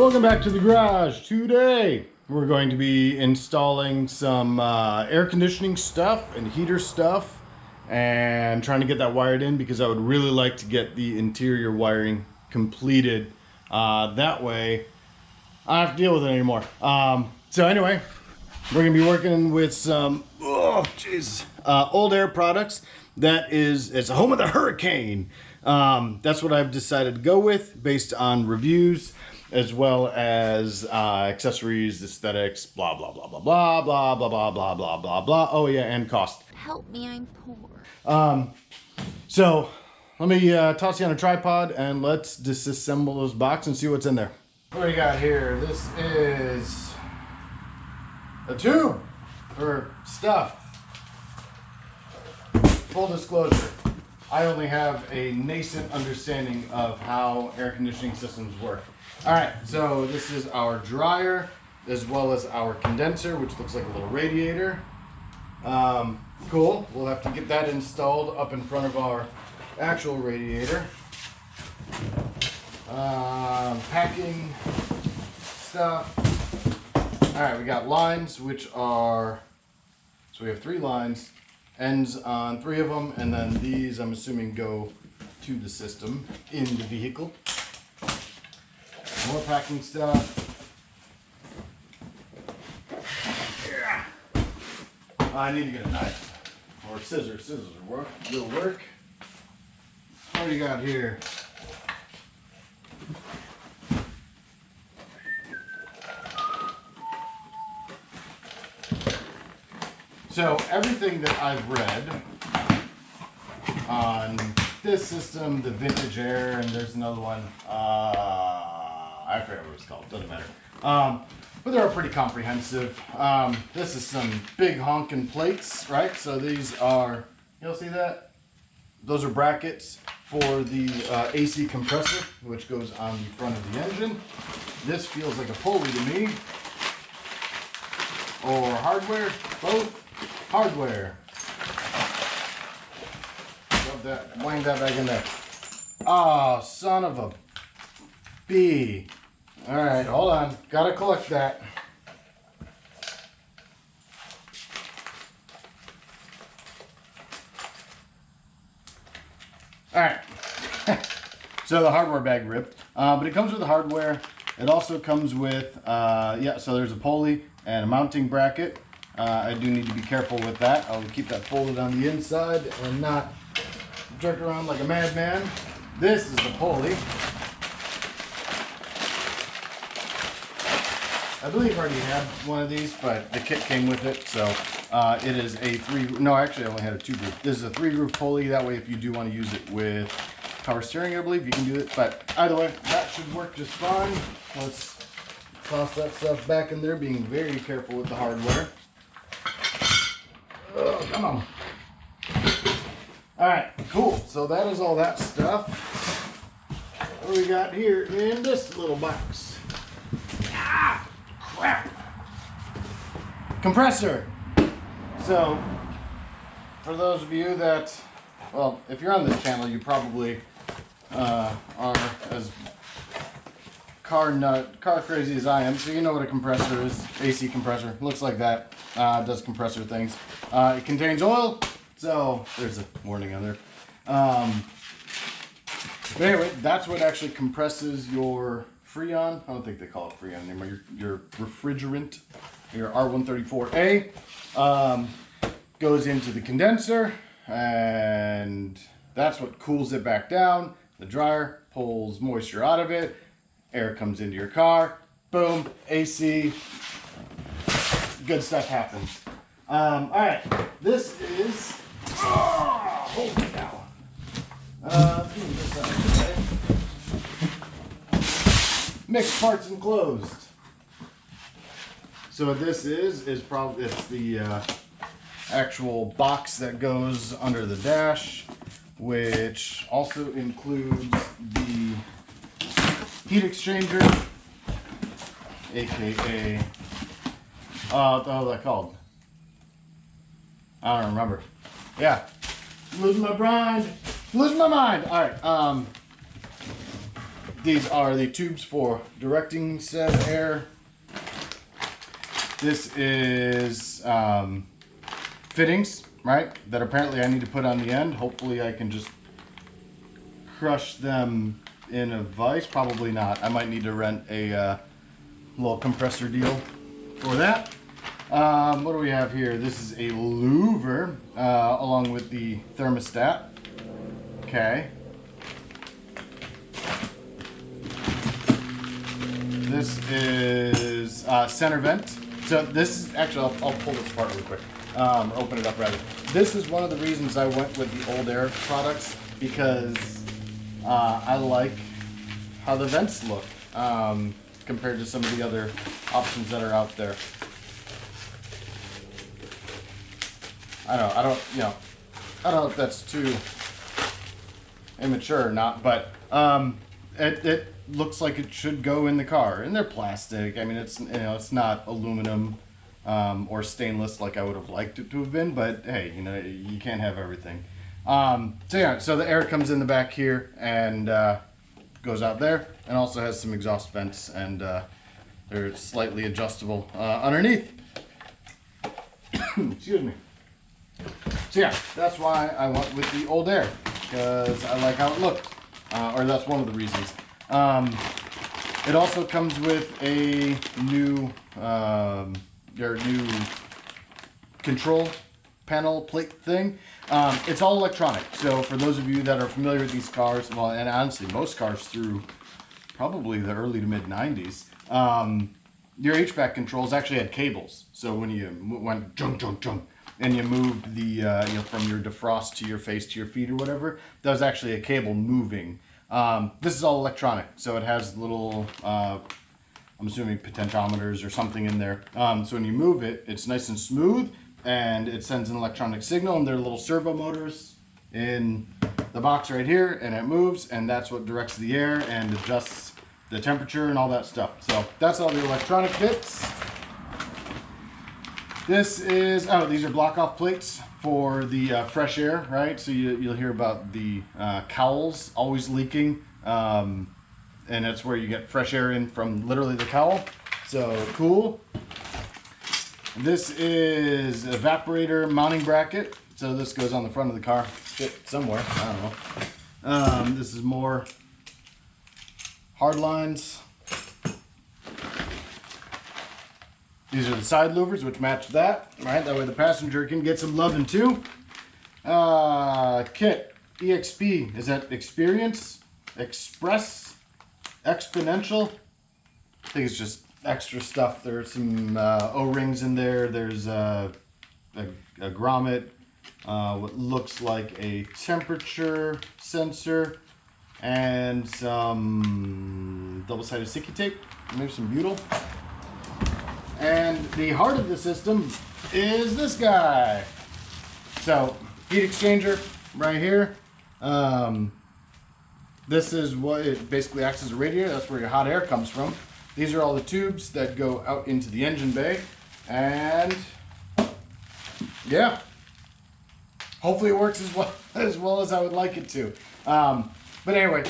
Welcome back to the garage. Today we're going to be installing some air conditioning stuff and heater stuff and trying to get that wired in because I would really like to get the interior wiring completed. That way I don't have to deal with it anymore. So anyway, we're going to be working with some Old Air products. It's a home of the hurricane. That's what I've decided to go with based on reviews, as well as accessories, aesthetics, blah, blah, blah, blah, blah, blah, blah, blah, blah, blah, blah, blah. Oh yeah, and cost. Help me, I'm poor. So let me toss you on a tripod and let's disassemble this box and see what's in there. What do we got here? This is a tube for stuff. Full disclosure, I only have a nascent understanding of how air conditioning systems work. Alright, so this is our dryer, as well as our condenser, which looks like a little radiator. Cool, we'll have to get that installed up in front of our actual radiator. Packing stuff. Alright, we got lines, which are, so we have 3 lines. Ends on 3 of them, and then these I'm assuming go to the system in the vehicle. More packing stuff. Yeah. I need to get a knife or scissors. Scissors will work. What do you got here? So everything that I've read on this system, the Vintage Air, and there's another one, I forget what it's called, doesn't matter. But they're pretty comprehensive. This is some big honking plates, right? So these are, you'll see that? Those are brackets for the AC compressor, which goes on the front of the engine. This feels like a pulley to me. Or hardware, both. Hardware. Love that. Wind that back in there. Oh, son of a bee. Alright, hold on. Gotta collect that. Alright. So the hardware bag ripped. But it comes with the hardware. It also comes with, so there's a pulley and a mounting bracket. I do need to be careful with that. I'll keep that folded on the inside and not jerk around like a madman. This is the pulley. I believe I already had one of these, but the kit came with it. So it is a 3, no, actually I only had a 2 groove. This is a 3 groove pulley. That way if you do want to use it with power steering, I believe you can do it. But either way, that should work just fine. Let's toss that stuff back in there, being very careful with the hardware. Oh, come on. Alright, cool. So that is all that stuff. What do we got here in this little box? Ah, crap. Compressor. So, for those of you that, well, if you're on this channel, you probably are as car crazy as I am, so you know what a compressor is. AC compressor. Looks like that. Does compressor things. It contains oil, so there's a warning on there. But anyway, that's what actually compresses your Freon. I don't think they call it Freon anymore. Your refrigerant, your R134A, goes into the condenser, and that's what cools it back down. The dryer pulls moisture out of it. Air comes into your car. Boom, AC. Good stuff happens. Alright, this is, holy cow. Mixed parts enclosed. So what this is probably, it's the actual box that goes under the dash, which also includes the heat exchanger, aka, what the hell is that called? I don't remember. Yeah, losing my mind. Alright, these are the tubes for directing said air. This is fittings, right, that apparently I need to put on the end. Hopefully I can just crush them in a vise. Probably not. I might need to rent a little compressor deal for that. What do we have here? This is a louver along with the thermostat. Okay. This is center vent. So this is actually, I'll pull this apart really quick. Open it up rather. This is one of the reasons I went with the Old Air products, because I like how the vents look compared to some of the other options that are out there. I don't know if that's too immature or not, but it looks like it should go in the car, and they're plastic. I mean, it's not aluminum or stainless like I would have liked it to have been, but hey, you can't have everything. So the air comes in the back here and goes out there, and also has some exhaust vents, and they're slightly adjustable underneath. Excuse me. So yeah, that's why I went with the Old Air, because I like how it looked, or that's one of the reasons. It also comes with a new control panel plate thing. It's all electronic, so for those of you that are familiar with these cars, well, and honestly most cars through probably the early to mid 90s, your HVAC controls actually had cables. So when you went junk and you moved the from your defrost to your face to your feet or whatever, that was actually a cable moving. This is all electronic, so it has little I'm assuming potentiometers or something in there. So when you move it, it's nice and smooth, and it sends an electronic signal, and there are little servo motors in the box right here, and it moves, and that's what directs the air and adjusts the temperature and all that stuff. So that's all the electronic bits. This is, these are block off plates for the fresh air, right? So you'll hear about the cowls always leaking, and that's where you get fresh air in from literally the cowl. So cool. This is evaporator mounting bracket. So this goes on the front of the car, somewhere, I don't know. This is more hard lines. These are the side louvers, which match that, right? That way the passenger can get some loving too. Kit, EXP, is that Experience, Express, Exponential? I think it's just extra stuff. There's some O-rings in there. There's a grommet, what looks like a temperature sensor, and some double-sided sticky tape, maybe some butyl. And the heart of the system is this guy. So, heat exchanger right here. This is what it basically acts as a radiator. That's where your hot air comes from. These are all the tubes that go out into the engine bay. And yeah, hopefully it works as well as I would like it to. But anyway,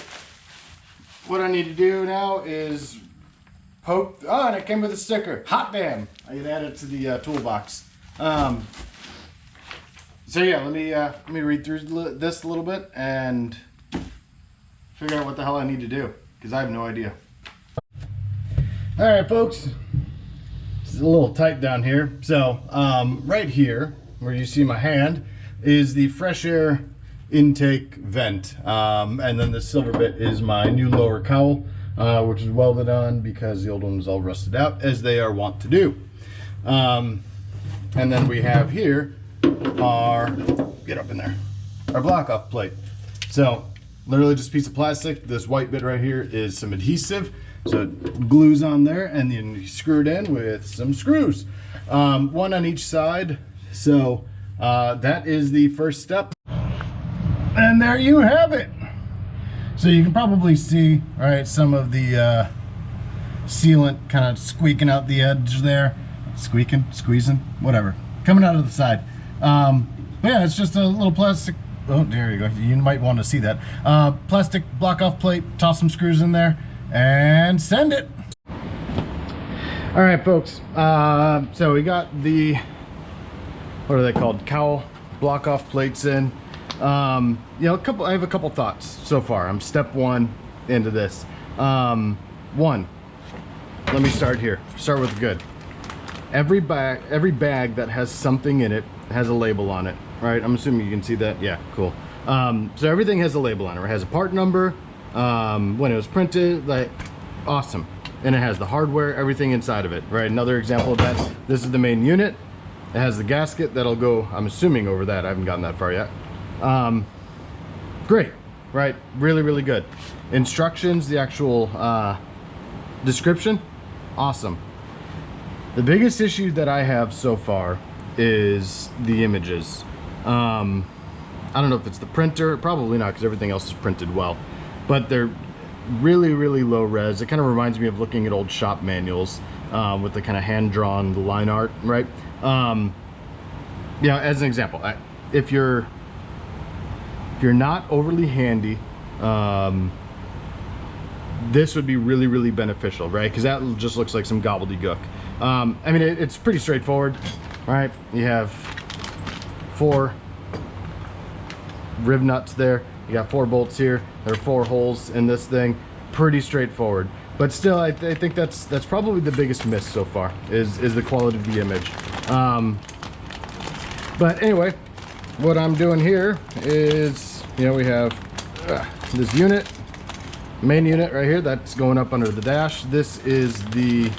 what I need to do now is poke. Oh, and it came with a sticker. Hot damn! I can add it to the toolbox. So yeah, let me read through this a little bit and figure out what the hell I need to do, because I have no idea. All right, folks. It's a little tight down here. So right here, where you see my hand, is the fresh air intake vent, and then the silver bit is my new lower cowl, which is welded on because the old one was all rusted out, as they are wont to do. And then we have here our, get up in there, our block off plate. So literally just a piece of plastic. This white bit right here is some adhesive, so it glues on there, and then you screw it in with some screws, one on each side. So that is the first step, and there you have it. So you can probably see, all right, some of the sealant kind of squeaking out the edge there. Squeaking, squeezing, whatever, coming out of the side. But yeah, it's just a little plastic, oh, there you go, you might want to see that. Plastic block off plate, toss some screws in there, and send it. All right, folks. So we got the, what are they called? Cowl block off plates in. You know, I have a couple thoughts so far. I'm step one into this. One, let me start here. Start with good. Every bag that has something in it has a label on it, right? I'm assuming you can see that. Yeah, cool. So everything has a label on it. It has a part number, when it was printed, like, awesome. And it has the hardware, everything inside of it, right? Another example of that, this is the main unit. It has the gasket that'll go, I'm assuming, over that. I haven't gotten that far yet. Great, right? Really, really good. Instructions, the actual description, awesome. The biggest issue that I have so far is the images. I don't know if it's the printer, probably not, because everything else is printed well, but they're really, really low res. It kind of reminds me of looking at old shop manuals with the kind of hand-drawn line art, right? Yeah, as an example, if you're not overly handy, this would be really, really beneficial, right? Because that just looks like some gobbledygook. I mean, it's pretty straightforward, right? You have 4 riv nuts there. You got 4 bolts here. There are 4 holes in this thing. Pretty straightforward. But still, I think that's probably the biggest miss so far is the quality of the image. But anyway, what I'm doing here is, you know, we have this unit, main unit right here, that's going up under the dash. This is the,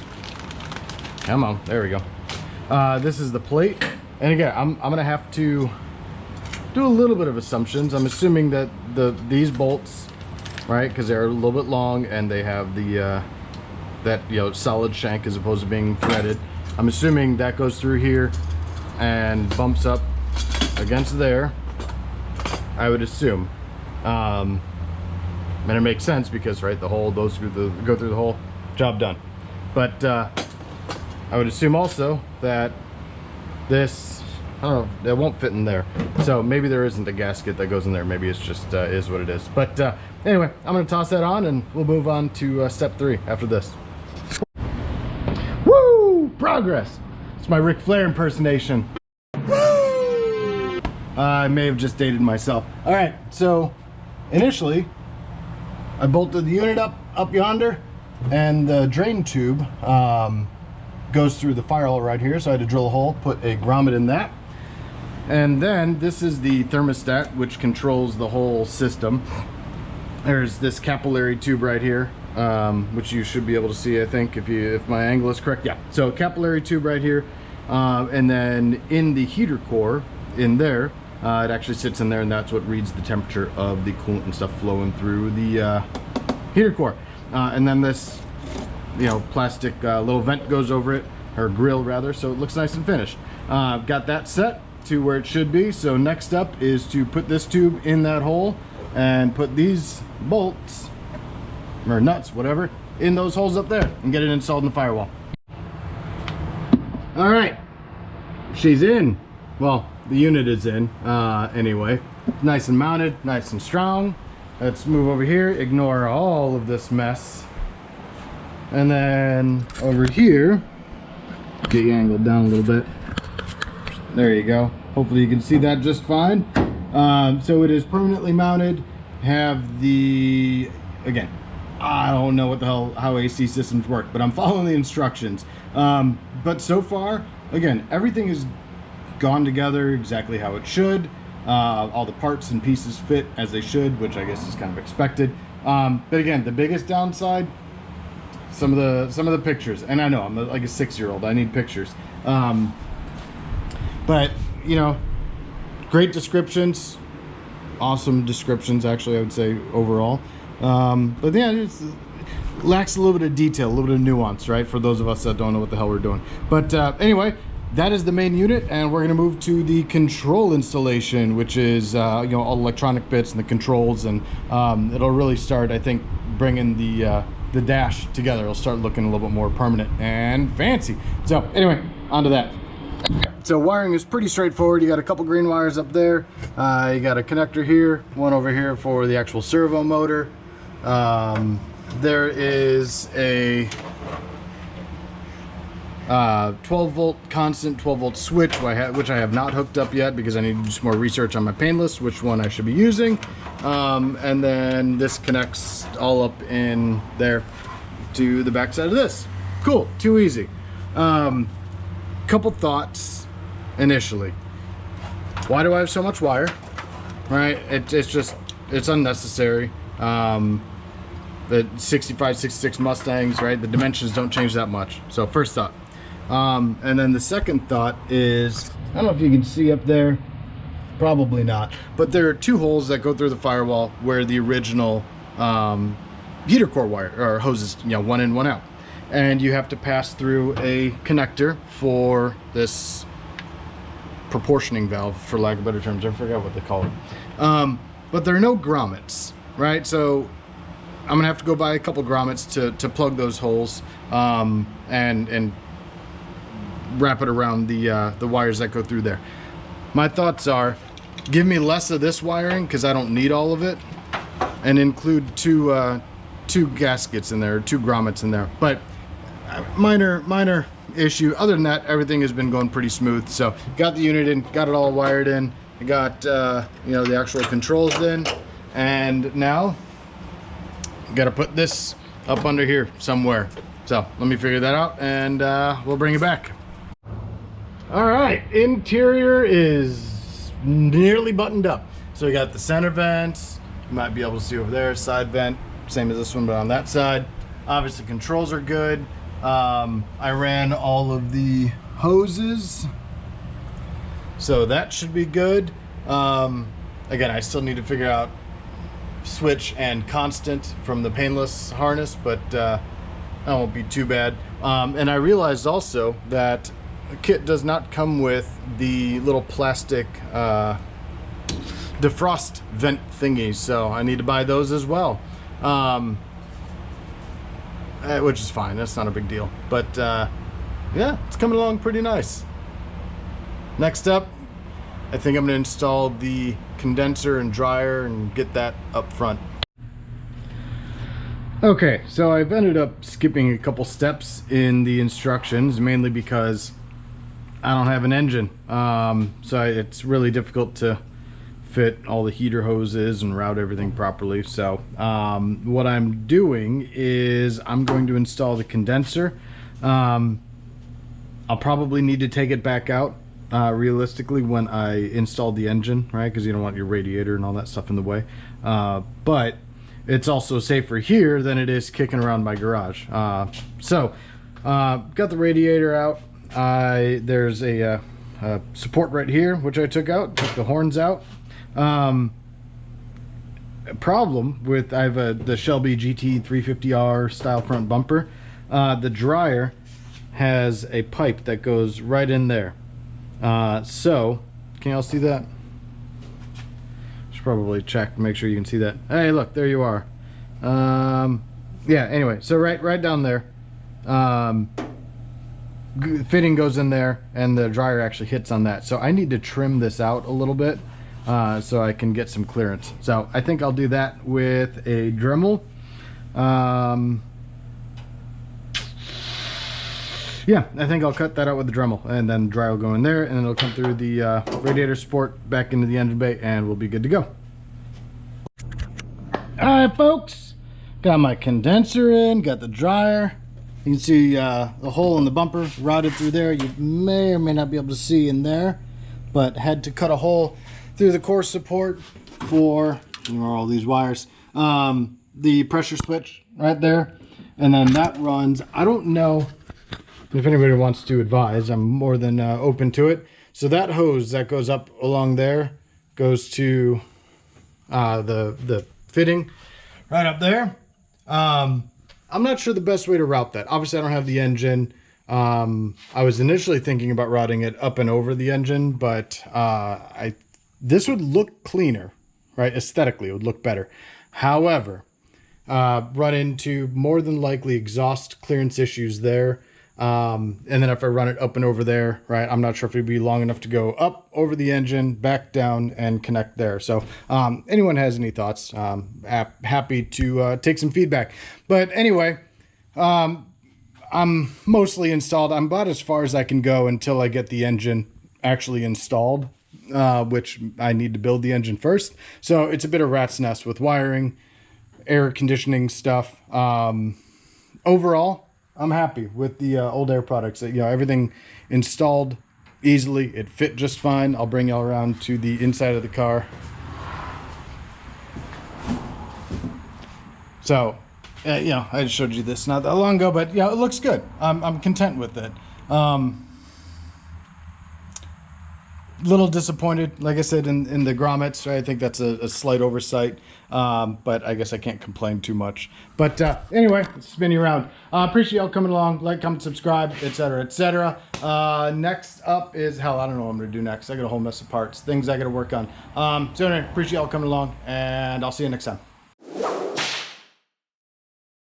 come on, there we go. This is the plate. And again, I'm gonna have to do a little bit of assumptions. I'm assuming that these bolts, right, because they're a little bit long and they have the that, you know, solid shank as opposed to being threaded. I'm assuming that goes through here and bumps up against there, I would assume. And it makes sense because, right, the hole goes through the hole, job done. But I would assume also that this, I don't know, it won't fit in there. So maybe there isn't a gasket that goes in there. Maybe it's just is what it is. But anyway, I'm gonna toss that on and we'll move on to step 3 after this. Woo! Progress! It's my Ric Flair impersonation. Woo! I may have just dated myself. All right, so initially, I bolted the unit up yonder, and the drain tube goes through the firehole right here. So I had to drill a hole, put a grommet in that. And then this is the thermostat, which controls the whole system. There's this capillary tube right here, which you should be able to see, I think, if my angle is correct. Yeah, so capillary tube right here. And then in the heater core, in there, it actually sits in there, and that's what reads the temperature of the coolant and stuff flowing through the heater core. And then this, you know, plastic little vent goes over it, or grill rather, so it looks nice and finished. Got that set to where it should be. So next up is to put this tube in that hole and put these bolts, or nuts, whatever, in those holes up there and get it installed in the firewall. All right, she's in. Well, the unit is in anyway. Nice and mounted, nice and strong. Let's move over here, ignore all of this mess. And then over here, get you angled down a little bit. There you go. Hopefully you can see that just fine. So it is permanently mounted. Have the, again, I don't know what the hell, how AC systems work, but I'm following the instructions. But so far, again, everything is gone together exactly how it should. All the parts and pieces fit as they should, which I guess is kind of expected. But again, the biggest downside, some of the pictures, and I know I'm like a 6-year-old, I need pictures. But you know, great descriptions, awesome descriptions actually, I would say overall. But yeah, it lacks a little bit of detail, a little bit of nuance, right, for those of us that don't know what the hell we're doing. But anyway, that is the main unit, and we're going to move to the control installation, which is you know, all electronic bits and the controls, and it'll really start, I think, bringing the dash together. It'll start looking a little bit more permanent and fancy. So anyway, on to that. So wiring is pretty straightforward. You got a couple green wires up there. You got a connector here, one over here for the actual servo motor. there is a 12 volt constant 12 volt switch, which I have not hooked up yet because I need to do some more research on my painless, which one I should be using. And then this connects all up in there to the back side of this. Cool, too easy. Couple thoughts initially. Why do I have so much wire? Right, it's unnecessary. The 65, 66 Mustangs, right? The dimensions don't change that much. So first thought. And then the second thought is, I don't know if you can see up there, probably not, but there are two holes that go through the firewall where the original heater core wire or hoses, you know, one in, one out. And you have to pass through a connector for this proportioning valve, for lack of better terms. I forgot what they call it. But there are no grommets, right? So I'm gonna have to go buy a couple grommets to plug those holes and wrap it around the wires that go through there. My thoughts are, give me less of this wiring because I don't need all of it, and include two gaskets in there, two grommets in there. But minor issue. Other than that, everything has been going pretty smooth. So got the unit in, got it all wired in. I got you know, the actual controls in, and now got to put this up under here somewhere. So let me figure that out, and we'll bring it back. All right, interior is nearly buttoned up. So we got the center vents. You might be able to see over there, side vent, same as this one, but on that side. Obviously controls are good. I ran all of the hoses, so that should be good. Again, I still need to figure out switch and constant from the painless harness, but that won't be too bad. And I realized also that the kit does not come with the little plastic defrost vent thingies, so I need to buy those as well. Which is fine, that's not a big deal. But yeah, it's coming along pretty nice. Next up, I think I'm gonna install the condenser and dryer and get that up front. Okay, so I've ended up skipping a couple steps in the instructions, mainly because I don't have an engine. So it's really difficult to fit all the heater hoses and route everything properly. So what I'm doing is I'm going to install the condenser. I'll probably need to take it back out realistically when I install the engine, right? Because you don't want your radiator and all that stuff in the way. But it's also safer here than it is kicking around my garage. So got the radiator out. There's a support right here, which I took out, took the horns out. Problem with, I have the Shelby GT 350R style front bumper. The dryer has a pipe that goes right in there. So can y'all see that? Should probably check to make sure you can see that. Hey, look, there you are. Yeah, anyway, so right down there. Fitting goes in there, and the dryer actually hits on that. So I need to trim this out a little bit so I can get some clearance. So I think I'll do that with a Dremel. Yeah, I think I'll cut that out with the Dremel, and then dryer will go in there, and then it'll come through the radiator support back into the engine bay, and we'll be good to go. Alright folks, got my condenser in, got the dryer. You can see the hole in the bumper routed through there. You may or may not be able to see in there, but had to cut a hole through the core support for, you know, all these wires, the pressure switch right there, and then that runs, I don't know if anybody wants to advise, I'm more than open to it. So that hose that goes up along there goes to the fitting right up there. I'm not sure the best way to route that. Obviously, I don't have the engine. I was initially thinking about routing it up and over the engine, but this would look cleaner, right? Aesthetically, it would look better. However, run into more than likely exhaust clearance issues there. And then if I run it up and over there, right, I'm not sure if it'd be long enough to go up over the engine, back down, and connect there. So anyone has any thoughts, happy to take some feedback. But anyway, I'm mostly installed. I'm about as far as I can go until I get the engine actually installed, which I need to build the engine first. So it's a bit of rat's nest with wiring, air conditioning stuff. Overall, I'm happy with the Old Air products. Everything installed easily. It fit just fine. I'll bring y'all around to the inside of the car. So, I just showed you this not that long ago, but it looks good. I'm content with it. Little disappointed, like I said, in the grommets. Right? I think that's a slight oversight, but I guess I can't complain too much. But anyway, spin you around. Appreciate y'all coming along. Like, comment, subscribe, etc., etc. Next up is, I don't know what I'm going to do next. I got a whole mess of parts, things I got to work on. So anyway, appreciate y'all coming along, and I'll see you next time.